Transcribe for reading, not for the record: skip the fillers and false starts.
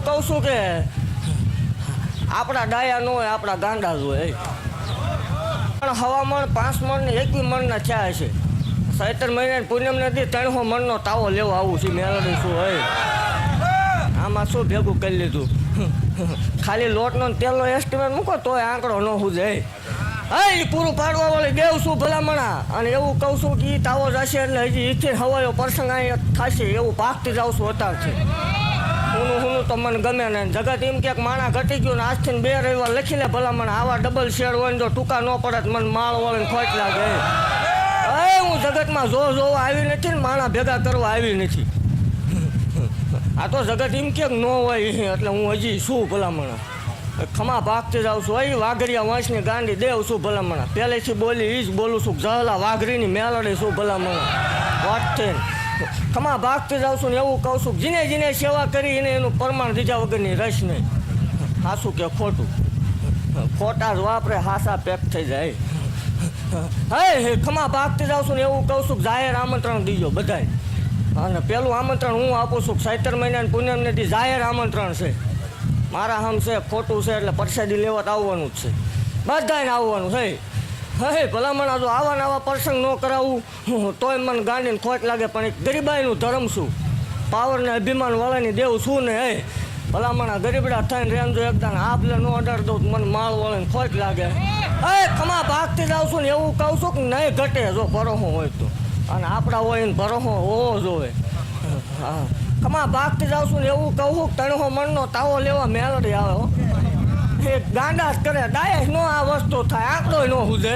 કહું છું કે આપણા ડાયા ન હોય, આપણા ગાંડા જ હોય. પણ હવામાન 5 મણ ને 21 મણના થયા છે. સૈતર મહિના પૂનમ નથી 300 મણનો તાવો લેવો આવું છે. મેળવી શું હોય આમાં શું ભેગું કરી લીધું? ખાલી લોટનો તેલનો એસ્ટિમેટ મૂકો તોય આંકડો ન સુજે. એ પૂરું પાડવા વાળી દેવ શું ભલામણા. અને એવું કહું છું કે એ તાવો જશે એટલે હજી ઈથી હવાયો પ્રસંગ અહીંયા થશે એવું પાકતી જાઉં છું અત્યારથી. હું તો મને ગમે ને. જગત એમ કે માણા ઘટી ગયું ને આજથી 2 રવિવાર લખી લે ભલામણા. આવા ડબલ શેડ હોય ને જો ટૂંકા ન પડે મને માળ વળીને ખોટ લાગે. હું જગતમાં જોવા આવી નથી ને માણા ભેગા કરવા આવી નથી. આ તો જગત એમ કે ન હોય એટલે હું હજી શું ભલામણા ખમા ભાગતી જાઉં છું. એ વાઘરિયા વંશની ગાંડી દેવ શું ભલામણા. પહેલેથી બોલી એ જ બોલું છું. જહલા વાઘરીની મેલડી શું ભલામણા વાટથી ખમા ભાગતી જાઉં છું ને એવું કહું છું. જીને જીને સેવા કરી એને એનું પ્રમાણ દીધા વગરની રસ નહીં. હાસું કે ખોટું? ખોટા જ વાપરે હાસા પેક થઈ જાય. હે ખમા ભાગતી જાઉં છું ને એવું કહું છું. જાહેર આમંત્રણ દીજો બધાય. અને પેલું આમંત્રણ હું આપું છું. સૈતર મહિનાની પૂનમ નથી જાહેર આમંત્રણ છે. મારા હમ છે ખોટું છે એટલે પ્રસાદી લેવા તો આવવાનું જ છે. બધાને આવવાનું છે. હે ભલામણા જો આવા નવા પ્રસંગ ન કરાવું તોય મને ગાંડીને ખોટ લાગે. પણ એક ગરીબાઈનું ધર્મ છું. પાવરને અભિમાન વાળાની દેવ છું ને. હે ભલામણા ગરીબડા થઈને રેમજો એકદમ આપલે ન અડાડ દઉં મને માળ વાળાને ખોટ લાગે. હે ખમા ભાગતી જાઉં છું ને એવું કહું છું કે નહીં ઘટે જો ભરોહો હોય તો. અને આપણા હોય ને ભરોહો હોવો જોવે. હા ખમા ભાગતી જાઉં છું ને એવું કહું છું 300 મણનો તાવો લેવા મેલડી આવે. એ ગાંડા જ કરે ડાયરેક્ટ નો આ વસ્તુ થાય આંકડો ન સુધે.